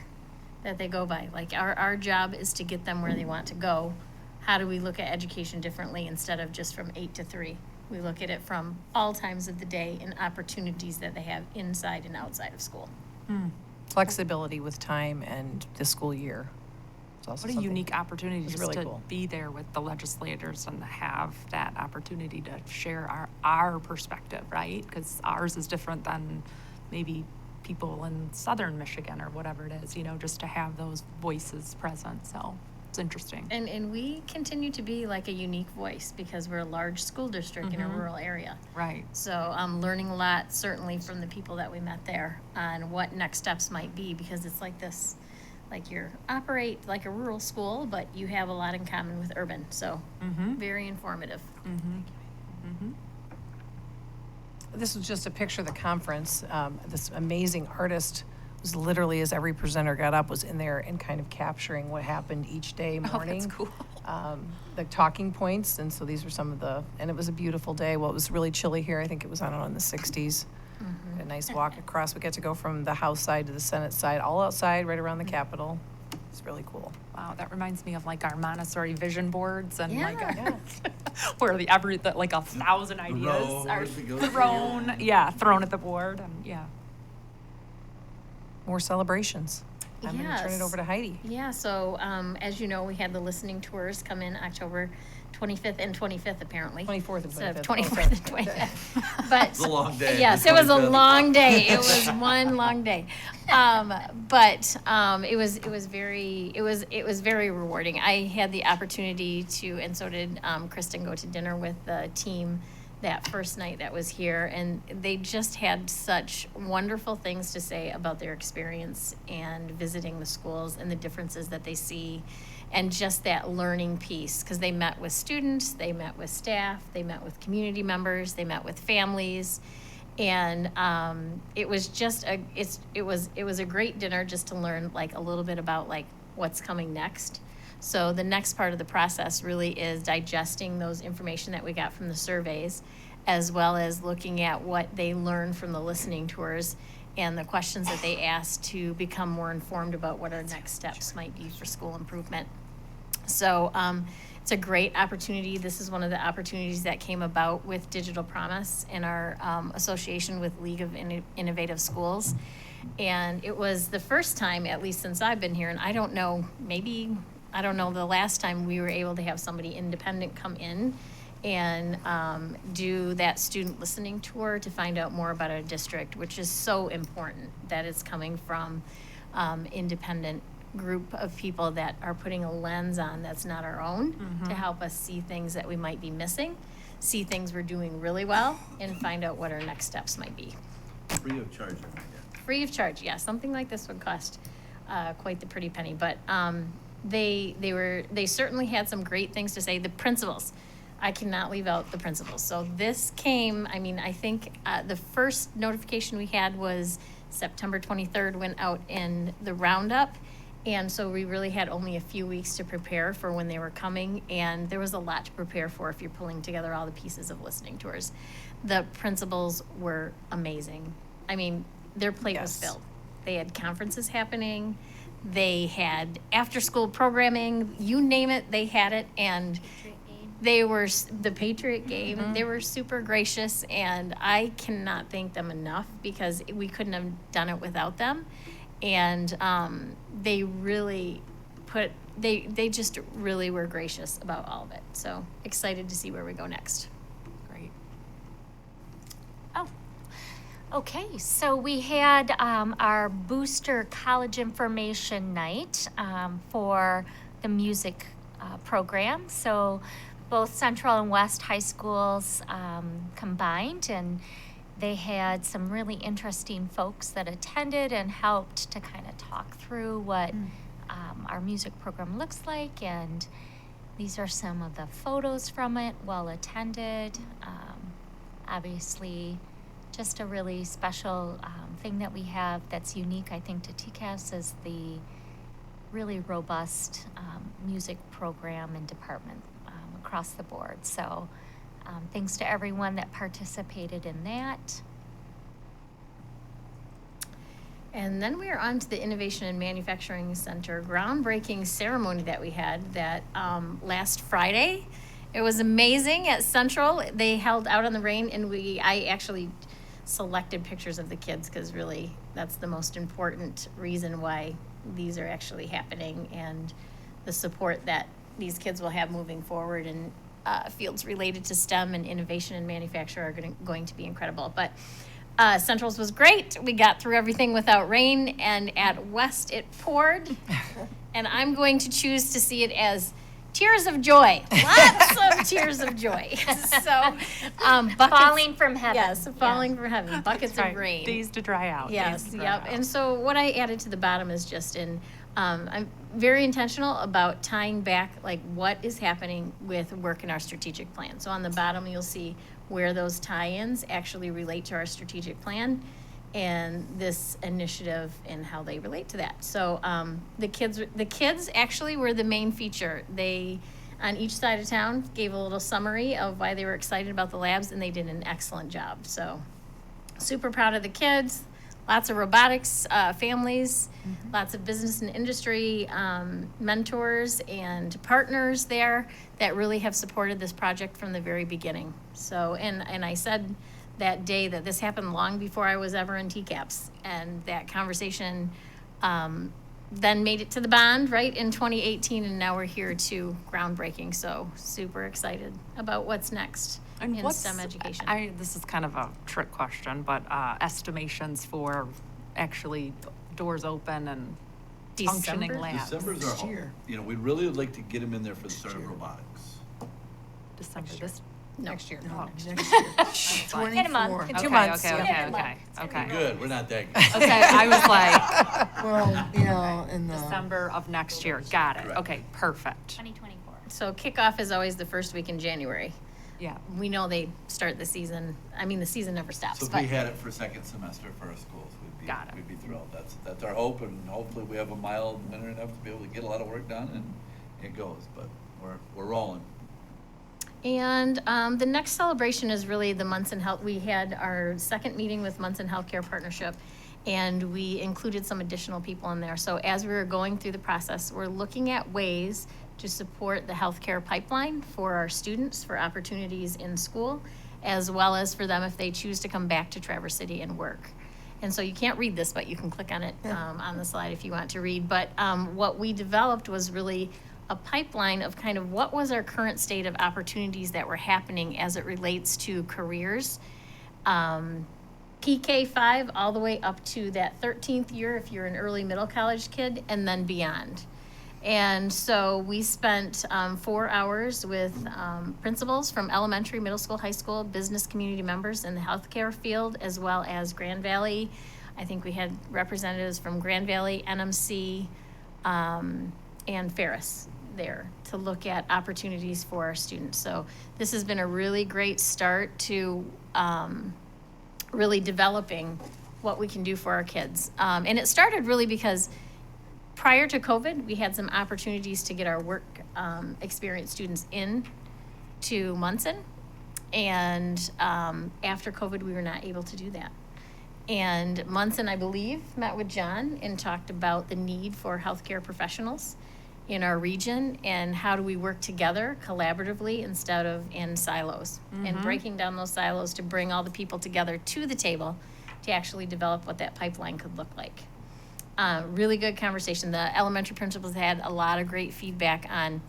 that they go by. Like our job is to get them where they want to go. How do we look at education differently instead of just from 8 to 3? We look at it from all times of the day and opportunities that they have inside and outside of school. Flexibility with time and the school year. It's also What a something- unique opportunity It's just really to cool. be there with the legislators and to have that opportunity to share our perspective, right? Because ours is different than maybe people in southern Michigan or whatever it is, you know, just to have those voices present. So it's interesting. And we continue to be like a unique voice because we're a large school district in a rural area. Right. So I'm learning a lot, certainly from the people that we met there, on what next steps might be, because it's like this, like you operate like a rural school, but you have a lot in common with urban. So very informative. This was just a picture of the conference. This amazing artist was literally, as every presenter got up, was in there and kind of capturing what happened each day, morning. that's cool. The talking points, and so these were some of the, and it was a beautiful day. Well, it was really chilly here. I think it was, I don't know, in the 60s. A nice walk across. We got to go from the House side to the Senate side, all outside, right around the Capitol. It's really cool. Wow, that reminds me of like our Montessori vision boards and like Yeah. where like 1,000 ideas are Rows that go thrown at the board, and yeah. More celebrations. I'm going to turn it Yes. over to Heidi. Yeah, so as you know, we had the listening tours come in October 25th and 25th, apparently. 24th and Instead of 25th. 24th and 25th. But It's a long day, Yes, the it was a 25th. long day. It was one long day. But it was very rewarding. I had the opportunity to, and so did Kristen, go to dinner with the team that first night that was here, and they just had such wonderful things to say about their experience and visiting the schools and the differences that they see, and just that learning piece, because they met with students, they met with staff, they met with community members, they met with families, and it was just it was a great dinner just to learn like a little bit about like what's coming next. So the next part of the process really is digesting those information that we got from the surveys, as well as looking at what they learned from the listening tours and the questions that they asked to become more informed about what our next steps might be for school improvement. So It's a great opportunity. This is one of the opportunities that came about with Digital Promise in our association with League of Innovative Schools. And it was the first time, at least since I've been here, and I don't know the last time we were able to have somebody independent come in and do that student listening tour to find out more about our district, which is so important that it's coming from independent group of people that are putting a lens on that's not our own to help us see things that we might be missing, see things we're doing really well, and find out what our next steps might be. Free of charge, I guess. Free of charge, yeah. Something like this would cost quite the pretty penny, but they certainly had some great things to say. The principals, I cannot leave out the principals. So this came, I mean, I think the first notification we had was September 23rd, went out in the roundup. And so we really had only a few weeks to prepare for when they were coming, and there was a lot to prepare for if you're pulling together all the pieces of listening tours. The principals were amazing. I mean, their plate was filled. They had conferences happening, they had after-school programming, you name it, they had it, and they were, the Patriot game, they were super gracious, and I cannot thank them enough because we couldn't have done it without them. And they really they just really were gracious about all of it. So excited to see where we go next. Great. Oh, okay. So we had our booster college information night for the music program. So both Central and West high schools combined, and they had some really interesting folks that attended and helped to kind of talk through what our music program looks like. And these are some of the photos from it, well attended. Obviously, just a really special thing that we have that's unique, I think, to TCAS is the really robust music program and department across the board. So thanks to everyone that participated in that. And then we are on to the Innovation and Manufacturing Center groundbreaking ceremony that we had that last Friday. It was amazing at Central. They held out on the rain, and I actually selected pictures of the kids because really that's the most important reason why these are actually happening, and the support that these kids will have moving forward, and fields related to STEM and innovation and manufacture are going to be incredible. But Central's was great. We got through everything without rain, and at West it poured. And I'm going to choose to see it as tears of joy. Lots of tears of joy. So, buckets, Falling from heaven. yes, falling from heaven. Buckets of rain. Days to dry out. Yes, days to dry yep. out. And so what I added to the bottom is just I'm very intentional about tying back like what is happening with work in our strategic plan. So on the bottom, you'll see where those tie-ins actually relate to our strategic plan and this initiative and how they relate to that. So the kids actually were the main feature. They, on each side of town, gave a little summary of why they were excited about the labs, and they did an excellent job. So super proud of the kids. Lots of robotics families, lots of business and industry mentors and partners there that really have supported this project from the very beginning. So, and I said that day that this happened long before I was ever in TCAPS, and that conversation then made it to the bond, right, in 2018, and now we're here to groundbreaking. So super excited about what's next in STEM education. This is kind of a trick question, but estimations for actually doors open and functioning December? labs. December's our home. You know, we really would like to get them in there for the start of robotics. December this. No. Next year. Oh. Next year. In a month. 24. In Okay, 2 months. okay, Yeah. okay, okay. Good, we're not that good. Okay, I was like, Well, yeah, and December of next year. Got it. Correct. Okay, perfect. 2024. So kickoff is always the first week in January. Yeah. We know they start the season. I mean, the season never stops. So if but we had it for second semester for our schools, Got it. we'd be thrilled. That's our hope, and hopefully we have a mild winter enough to be able to get a lot of work done, and it goes, but we're rolling. And the next celebration is really the Munson Health. We had our second meeting with Munson Healthcare Partnership, and we included some additional people in there. So as we were going through the process, we're looking at ways to support the healthcare pipeline for our students for opportunities in school, as well as for them if they choose to come back to Traverse City and work. And so you can't read this, but you can click on it on the slide if you want to read. But what we developed was really a pipeline of kind of what was our current state of opportunities that were happening as it relates to careers. PK5 all the way up to that 13th year if you're an early middle college kid, and then beyond. And so we spent 4 hours with principals from elementary, middle school, high school, business community members in the healthcare field, as well as Grand Valley. I think we had representatives from Grand Valley, NMC, and Ferris there to look at opportunities for our students. So this has been a really great start to really developing what we can do for our kids. And it started really because prior to COVID, we had some opportunities to get our work experience students in to Munson. And after COVID, we were not able to do that. And Munson, I believe, met with John and talked about the need for healthcare professionals in our region and how do we work together collaboratively instead of in silos, and breaking down those silos to bring all the people together to the table to actually develop what that pipeline could look like. Really good conversation. The elementary principals had a lot of great feedback on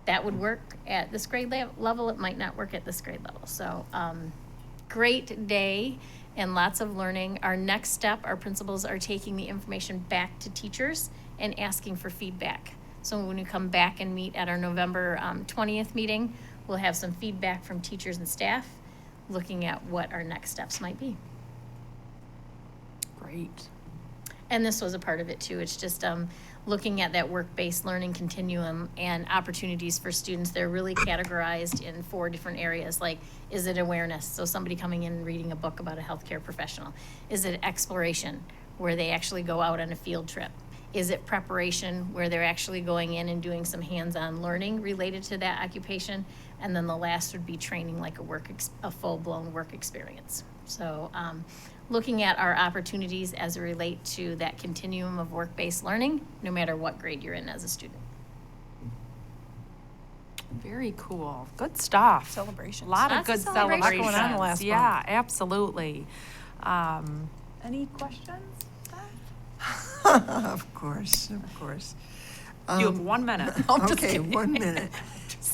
that would work at this grade level, it might not work at this grade level. So great day and lots of learning. Our next step, our principals are taking the information back to teachers and asking for feedback. So when we come back and meet at our November 20th meeting, we'll have some feedback from teachers and staff looking at what our next steps might be. Great. And this was a part of it too. It's just looking at that work-based learning continuum and opportunities for students. They're really categorized in 4 different areas. Like, is it awareness? So somebody coming in and reading a book about a healthcare professional. Is it exploration, where they actually go out on a field trip? Is it preparation, where they're actually going in and doing some hands-on learning related to that occupation? And then the last would be training, like a full-blown work experience. So looking at our opportunities as it relate to that continuum of work-based learning, no matter what grade you're in as a student. Very cool. Good stuff. Celebrations. A lot of Lots good of celebrations. celebrations. Going on the last Yeah, absolutely. Any questions? Of course, of course. You have 1 minute. Okay, 1 minute.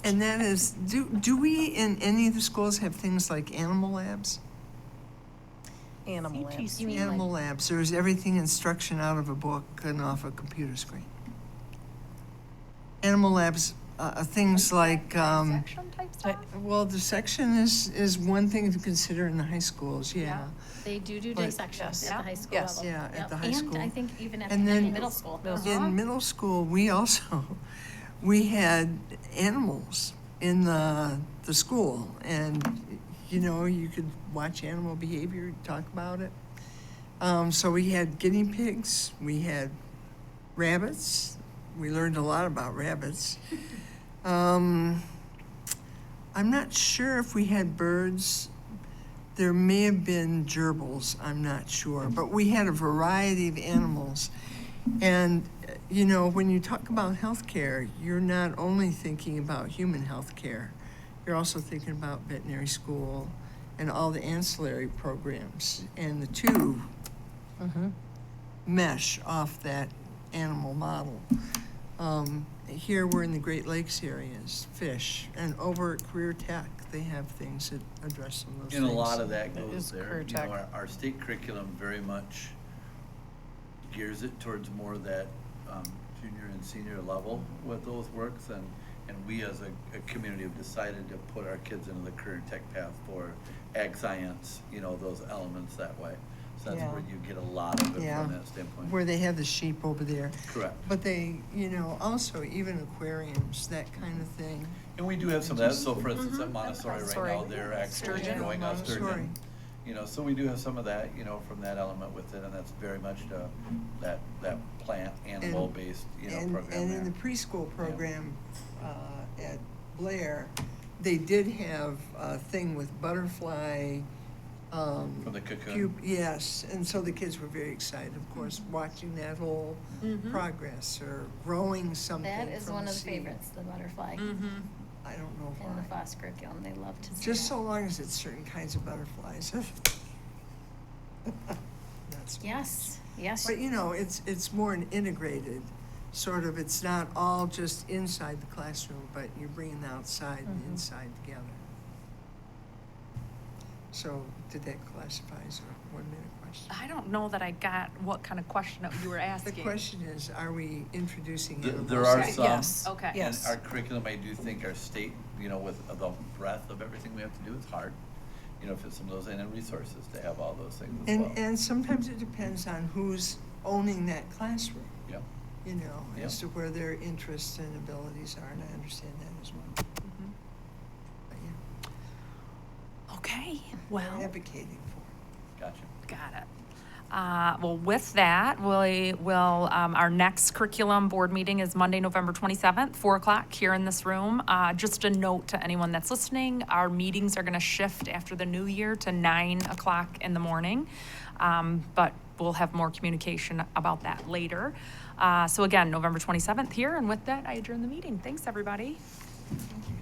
And that is, do we in any of the schools have things like animal labs? Animal labs. You mean Animal labs, or is everything instruction out of a book and off a computer screen? Animal labs, things like, Section type stuff? well, the section is one thing to consider in the high schools, yeah. They do But- dissections at the high school Yes. level. Yeah, at Yep. the high And school. I think even at And the then middle school. In middle school, we had animals in the school, and you could watch animal behavior, talk about it. So we had guinea pigs, we had rabbits. We learned a lot about rabbits. I'm not sure if we had birds. There may have been gerbils, I'm not sure, but we had a variety of animals. And, when you talk about healthcare, you're not only thinking about human healthcare, you're also thinking about veterinary school and all the ancillary programs. And the two mesh off that animal model. Here we're in the Great Lakes areas, fish, and over at Career Tech, they have things that address some of those And things. a lot of that That goes is there. career You know, tech. our state curriculum very much gears it towards more that junior and senior level with those works. And we as a community have decided to put our kids into the career tech path for ag science, those elements that way. So that's Yeah. where you get a lot of it Yeah. from that standpoint. Where they have the sheep over there. Correct. But they, also even aquariums, that kind of thing. And we do have some of that. So for instance, at Montessori right Montessori. now, they're actually Sturgeon. growing up Montessori. sturgeon. So we do have some of that, from that element with it, and that's very much that plant animal-based, program And in the there. preschool program at Blair, they did have a thing with butterfly From the cocoon. Yes, and so the kids were very excited, of course, watching that whole progress or growing something That is from one a of the seed. favorites, the butterfly, I don't know in the why. FOSS curriculum. They love to see Just that. so long as it's certain kinds of butterflies. That's Yes, yes. But you know, it's more an integrated, sort of, it's not all just inside the classroom, but you're bringing the outside and inside together. So, did that classify as a 1-minute question? I don't know that I got what kind of question that you were The asking. question is, are we introducing There animals? are Okay, some. yes. Okay. And Yes. our curriculum, I do think our state, you know, with the breadth of everything we have to do, it's hard. You know, for some of those, and then resources to have all those things as well. And sometimes it depends on who's owning that classroom, Yeah. you know, Yeah. as to where their interests and abilities are, and I understand that as well. But yeah, Okay, we're well, advocating for it. Gotcha. got it. Well, with that, our next curriculum board meeting is Monday, November 27th, 4 o'clock here in this room. Just a note to anyone that's listening, our meetings are going to shift after the new year to 9 o'clock in the morning. But we'll have more communication about that later. So again, November 27th here, and with that, I adjourn the meeting. Thanks, everybody. Thank you.